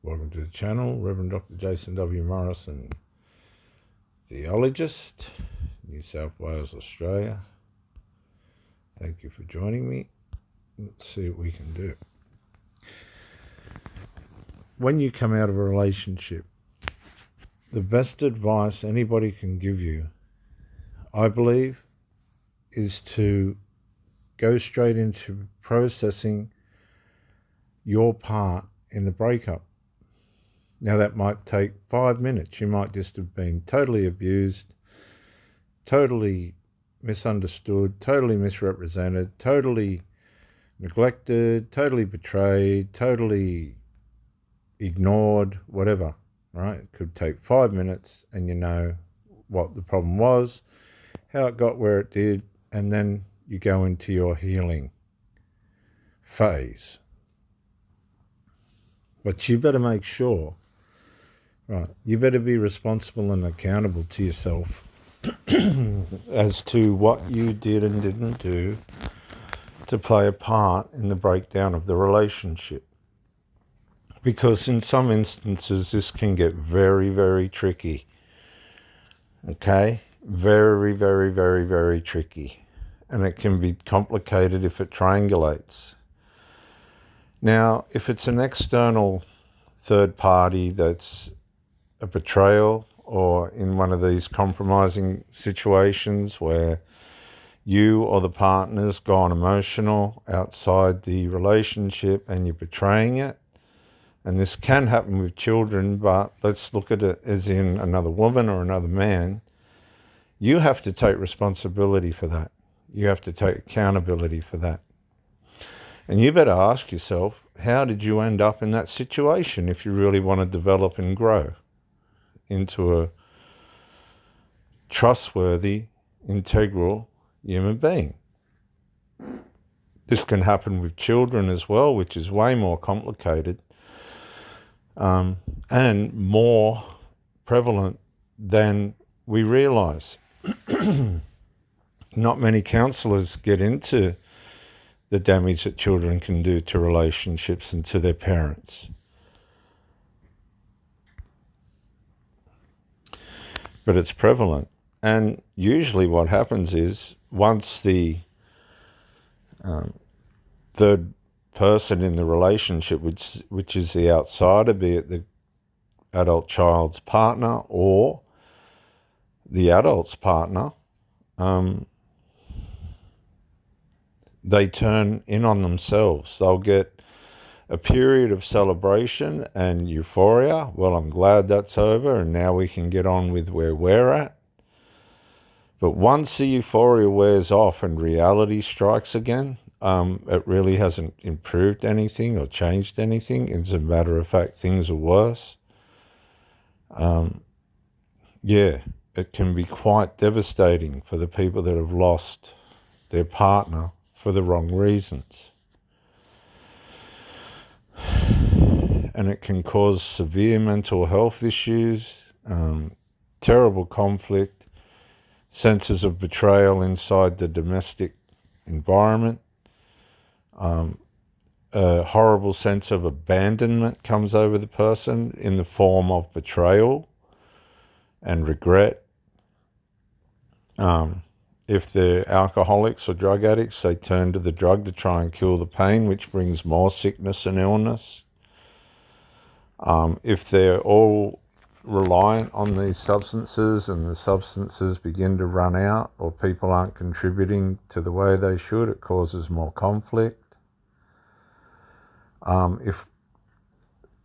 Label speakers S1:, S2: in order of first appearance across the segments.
S1: Welcome to the channel, Reverend Dr. Jason W. Morrison, theologist, New South Wales, Australia. Thank you for joining me. Let's see what we can do. When you come out of a relationship, the best advice anybody can give you, I believe, is to go straight into processing your part in the breakup. Now, that might take 5 minutes. You might just have been totally abused, totally misunderstood, totally misrepresented, totally neglected, totally betrayed, totally ignored, whatever, right? It could take 5 minutes and you know what the problem was, how it got where it did, and then you go into your healing phase. But you better make sure, right, you better be responsible and accountable to yourself as to what you did and didn't do to play a part in the breakdown of the relationship. Because in some instances, this can get very, very tricky. Okay? Very, very, very, very tricky. And it can be complicated if it triangulates. Now, if it's an external third party that's a betrayal, or in one of these compromising situations where you or the partner's gone emotional outside the relationship and you're betraying it, and this can happen with children, but let's look at it as in another woman or another man, you have to take responsibility for that. You have to take accountability for that. And you better ask yourself, how did you end up in that situation if you really want to develop and grow into a trustworthy, integral human being? This can happen with children as well, which is way more complicated and more prevalent than we realize. Not many counsellors get into the damage that children can do to relationships and to their parents. But it's prevalent. And usually what happens is once the third person in the relationship, which is the outsider, be it the adult child's partner or the adult's partner, they turn in on themselves. They'll get a period of celebration and euphoria. Well, I'm glad that's over and now we can get on with where we're at. But once the euphoria wears off and reality strikes again, it really hasn't improved anything or changed anything. As a matter of fact, things are worse. It can be quite devastating for the people that have lost their partner for the wrong reasons. And it can cause severe mental health issues, terrible conflict, senses of betrayal inside the domestic environment. A horrible sense of abandonment comes over the person in the form of betrayal and regret. If they're alcoholics or drug addicts, they turn to the drug to try and kill the pain, which brings more sickness and illness. If they're all reliant on these substances and the substances begin to run out or people aren't contributing to the way they should, it causes more conflict. If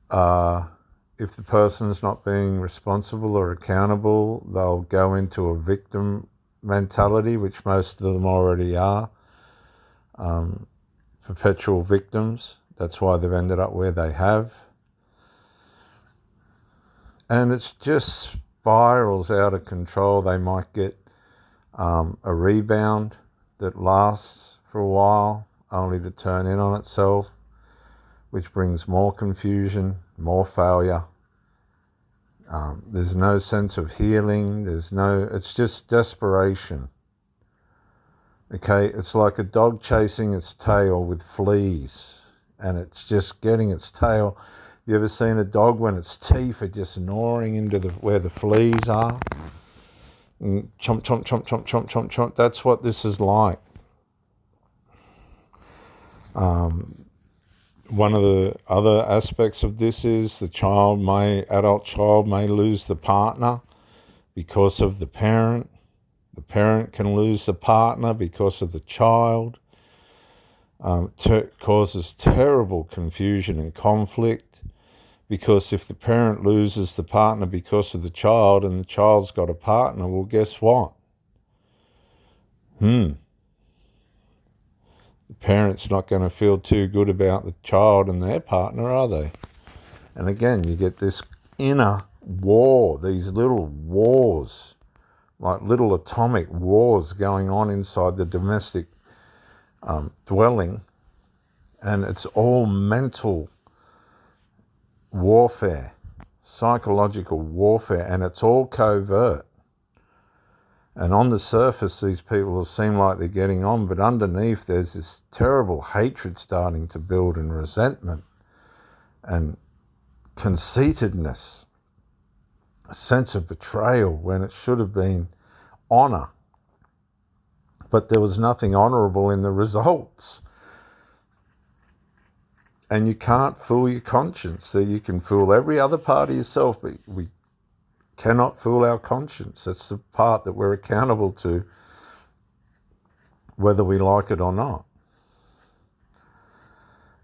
S1: the person's not being responsible or accountable, they'll go into a victim mentality, which most of them already are, perpetual victims. That's why they've ended up where they have. And it just spirals out of control. They might get a rebound that lasts for a while, only to turn in on itself, which brings more confusion, more failure. There's no sense of healing. It's just desperation. Okay, it's like a dog chasing its tail with fleas, and it's just getting its tail You ever seen a dog when its teeth are just gnawing into where the fleas are? And chomp, chomp, chomp, chomp, chomp, chomp, chomp. That's what this is like. One of the other aspects of this is the adult child may lose the partner because of the parent. The parent can lose the partner because of the child. Causes terrible confusion and conflict, because if the parent loses the partner because of the child and the child's got a partner, well, guess what? The parent's not going to feel too good about the child and their partner, are they? And again, you get this inner war, these little wars, like little atomic wars going on inside the domestic dwelling, and it's all mental warfare, psychological warfare, and it's all covert. And on the surface, these people will seem like they're getting on, but underneath there's this terrible hatred starting to build, and resentment and conceitedness, a sense of betrayal when it should have been honour. But there was nothing honourable in the results. And you can't fool your conscience. So you can fool every other part of yourself, but we cannot fool our conscience. That's the part that we're accountable to, whether we like it or not.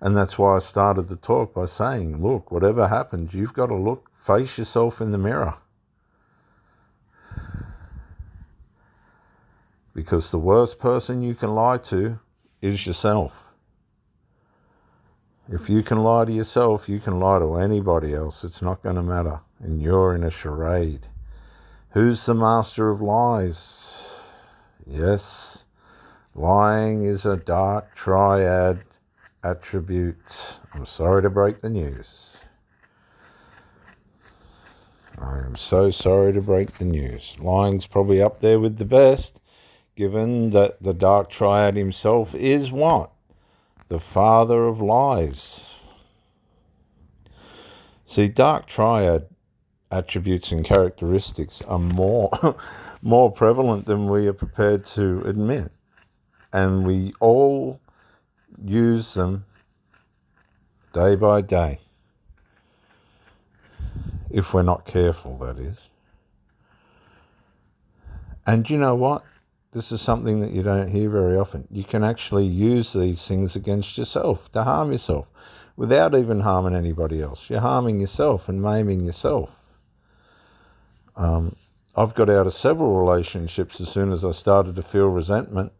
S1: And that's why I started the talk by saying, look, whatever happens, you've got to face yourself in the mirror. Because the worst person you can lie to is yourself. If you can lie to yourself, you can lie to anybody else. It's not going to matter. And you're in a charade. Who's the master of lies? Yes, lying is a dark triad attribute. I'm sorry to break the news. I am so sorry to break the news. Lying's probably up there with the best, given that the dark triad himself is what? The father of lies. See, dark triad attributes and characteristics are more prevalent than we are prepared to admit. And we all use them day by day. If we're not careful, that is. And you know what? This is something that you don't hear very often. You can actually use these things against yourself, to harm yourself, without even harming anybody else. You're harming yourself and maiming yourself. I've got out of several relationships as soon as I started to feel resentment.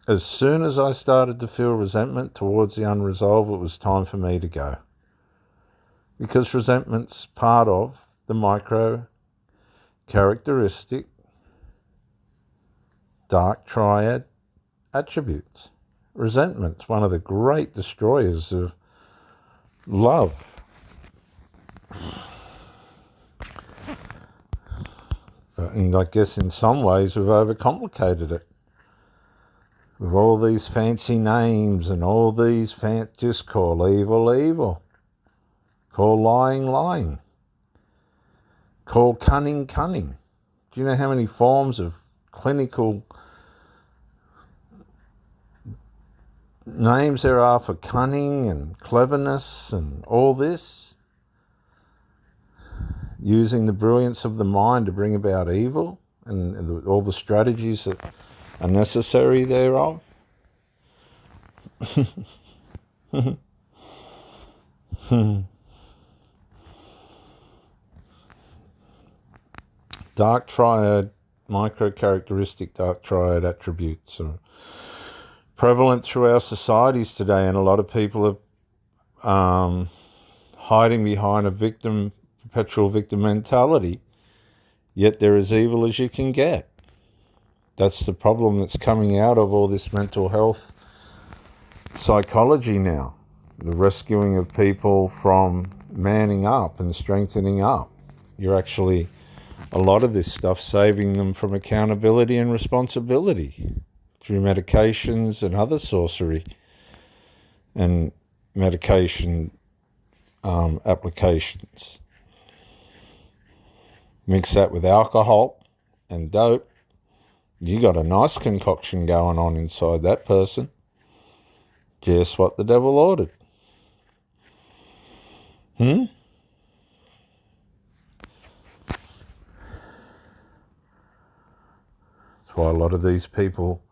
S1: As soon as I started to feel resentment towards the unresolved, it was time for me to go. Because resentment's part of the micro characteristic dark triad attributes. Resentment's one of the great destroyers of love. And I guess in some ways we've overcomplicated it. With all these fancy names and all these just call evil, evil. Call lying, lying. Call cunning, cunning. Do you know how many forms of clinical names there are for cunning and cleverness and all this? Using the brilliance of the mind to bring about evil and all the strategies that are necessary thereof. Dark triad, micro-characteristic dark triad attributes are prevalent through our societies today, and a lot of people are hiding behind a perpetual victim mentality, yet they're as evil as you can get. That's the problem that's coming out of all this mental health psychology now. The rescuing of people from manning up and strengthening up. You're actually, a lot of this stuff, saving them from accountability and responsibility through medications and other sorcery and medication applications. Mix that with alcohol and dope. You got a nice concoction going on inside that person. Guess what the devil ordered? That's why a lot of these people,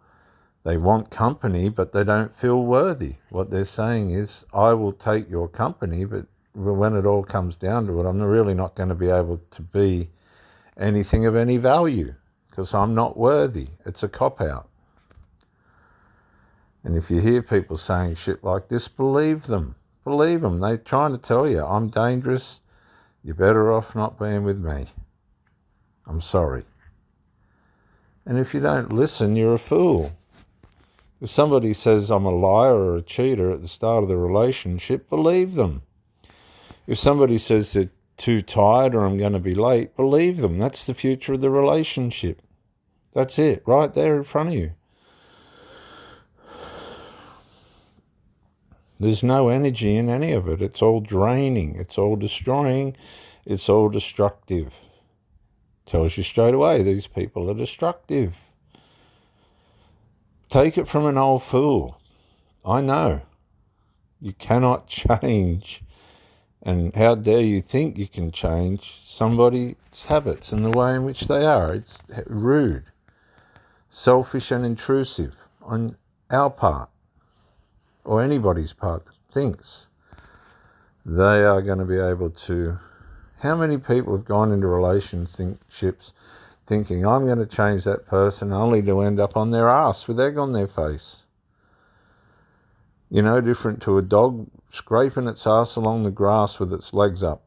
S1: they want company, but they don't feel worthy. What they're saying is, I will take your company, but when it all comes down to it, I'm really not going to be able to be anything of any value because I'm not worthy. It's a cop-out. And if you hear people saying shit like this, believe them. Believe them. They're trying to tell you, I'm dangerous. You're better off not being with me. I'm sorry. And if you don't listen, you're a fool. If somebody says I'm a liar or a cheater at the start of the relationship, believe them. If somebody says they're too tired or I'm going to be late, believe them. That's the future of the relationship. That's it, right there in front of you. There's no energy in any of it. It's all draining. It's all destroying. It's all destructive. Tells you straight away, these people are destructive. Take it from an old fool. I know. You cannot change. And how dare you think you can change somebody's habits and the way in which they are. It's rude, selfish and intrusive on our part, or anybody's part that thinks they are going to be able to. How many people have gone into relationships thinking, I'm going to change that person, only to end up on their ass with egg on their face? Different to a dog scraping its ass along the grass with its legs up,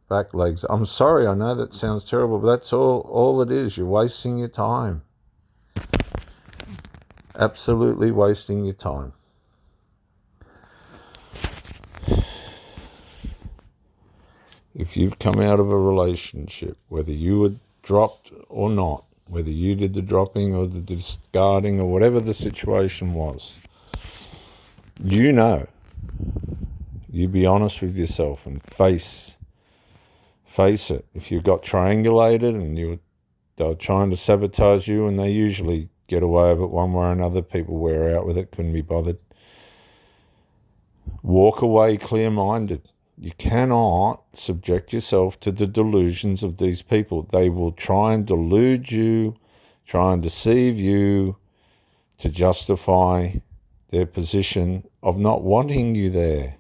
S1: back legs. I'm sorry, I know that sounds terrible, but that's all it is. You're wasting your time. Absolutely wasting your time. If you've come out of a relationship, whether you were dropped or not, whether you did the dropping or the discarding or whatever the situation was, you be honest with yourself and face it. If you got triangulated and they're trying to sabotage you, and they usually get away with it one way or another, people wear out with it, couldn't be bothered. Walk away clear-minded. You cannot subject yourself to the delusions of these people. They will try and delude you, try and deceive you to justify their position of not wanting you there.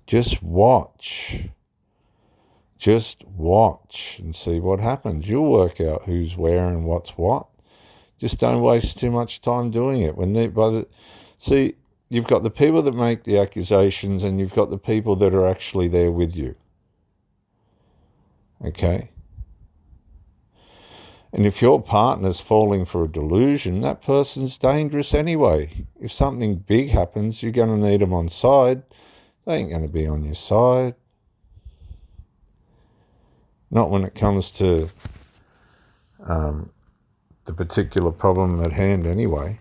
S1: Just watch. Just watch and see what happens. You'll work out who's where and what's what. Just don't waste too much time doing it. See, you've got the people that make the accusations and you've got the people that are actually there with you. Okay? And if your partner's falling for a delusion, that person's dangerous anyway. If something big happens, you're going to need them on side. They ain't going to be on your side. Not when it comes to the particular problem at hand anyway.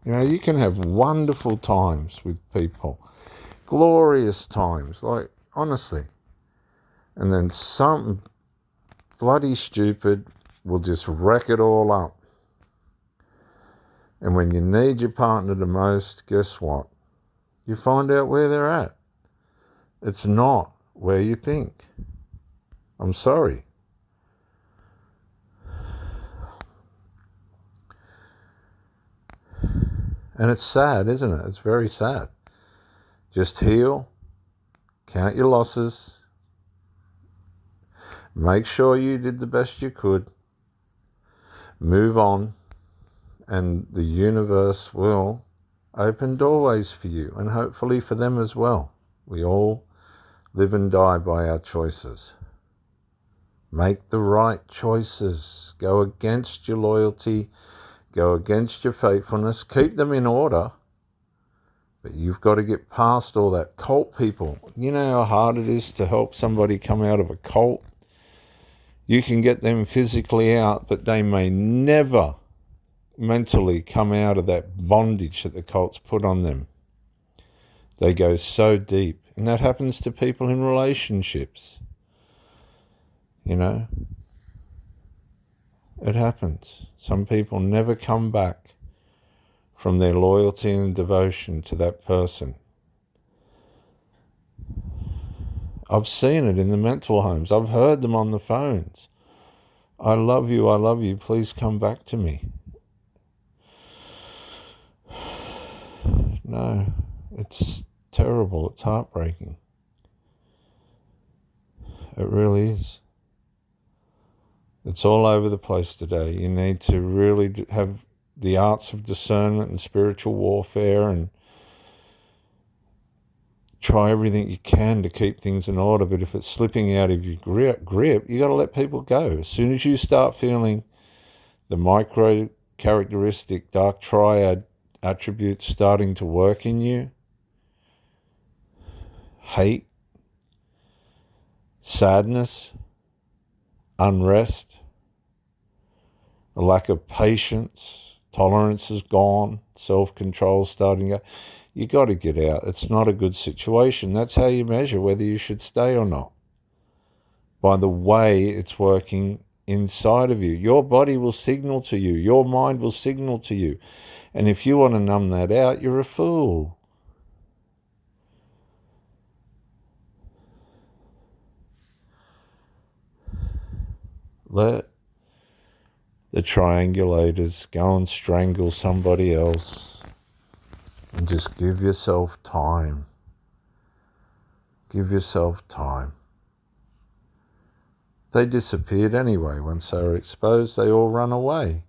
S1: You can have wonderful times with people. Glorious times, like, honestly. And then something bloody stupid will just wreck it all up. And when you need your partner the most, guess what? You find out where they're at. It's not where you think. I'm sorry. And it's sad, isn't it? It's very sad. Just heal, count your losses, make sure you did the best you could, move on, and the universe will open doorways for you, and hopefully for them as well. We all live and die by our choices. Make the right choices. Go against your loyalty. Go against your faithfulness. Keep them in order. But you've got to get past all that. Cult people. You know how hard it is to help somebody come out of a cult? You can get them physically out, but they may never mentally come out of that bondage that the cults put on them. They go so deep And that happens to people in relationships. You know, it happens. Some people never come back from their loyalty and devotion to that person. I've seen it in the mental homes. I've heard them on the phones. I love you, please come back to me. No, it's terrible, it's heartbreaking. It really is. It's all over the place today. You need to really have the arts of discernment and spiritual warfare and try everything you can to keep things in order. But if it's slipping out of your grip, you got to let people go. As soon as you start feeling the micro characteristic dark triad attributes starting to work in you, hate, sadness, unrest, a lack of patience, tolerance is gone, self-control starting to go, you got to get out. It's not a good situation. That's how you measure whether you should stay or not, by the way it's working inside of you. Your body will signal to you. Your mind will signal to you. And if you want to numb that out, you're a fool. Let the triangulators go and strangle somebody else and just give yourself time. Give yourself time. They disappeared anyway. Once they were exposed, they all run away.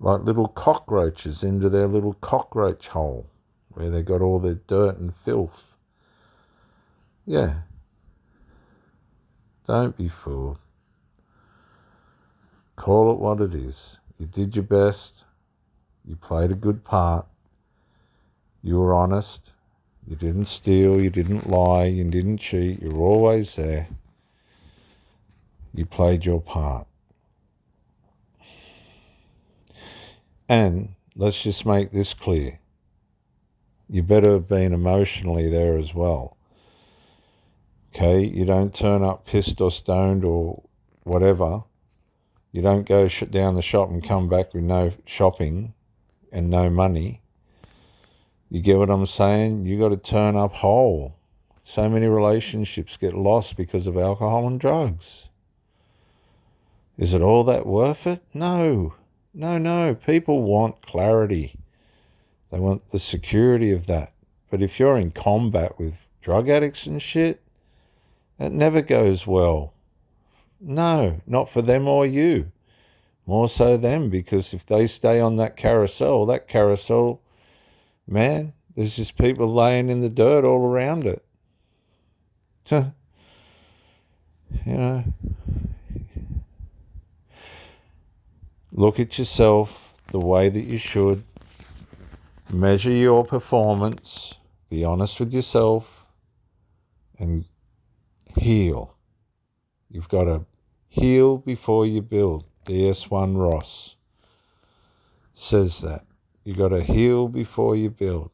S1: Like little cockroaches into their little cockroach hole where they got all their dirt and filth. Yeah. Don't be fooled. Call it what it is. You did your best. You played a good part. You were honest. You didn't steal. You didn't lie. You didn't cheat. You were always there. You played your part. And let's just make this clear. You better have been emotionally there as well. Okay? You don't turn up pissed or stoned or whatever. You don't go down the shop and come back with no shopping and no money. You get what I'm saying? You got to turn up whole. So many relationships get lost because of alcohol and drugs. Is it all that worth it? No. No. People want clarity. They want the security of that. But if you're in combat with drug addicts and shit, that never goes well. No, not for them or you. More so them, because if they stay on that carousel, man, there's just people laying in the dirt all around it. You know, look at yourself the way that you should. Measure your performance. Be honest with yourself. And heal. You've got to heal before you build. DS1 Ross says that. You got to heal before you build.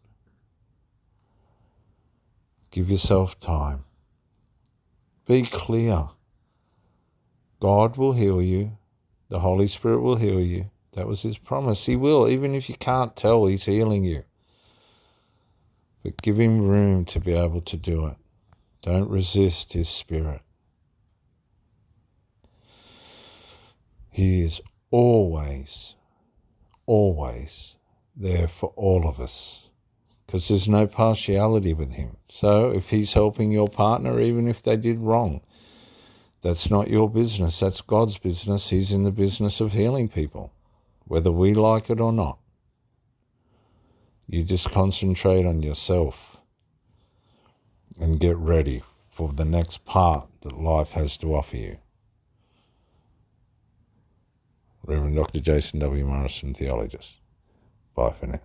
S1: Give yourself time. Be clear. God will heal you. The Holy Spirit will heal you. That was his promise. He will, even if you can't tell he's healing you. But give him room to be able to do it. Don't resist his Spirit. He is always there for all of us, because there's no partiality with him. So if he's helping your partner, even if they did wrong, that's not your business. That's God's business. He's in the business of healing people, whether we like it or not. You just concentrate on yourself and get ready for the next part that life has to offer you. Reverend Dr. Jason W. Morrison, theologist. Bye for now.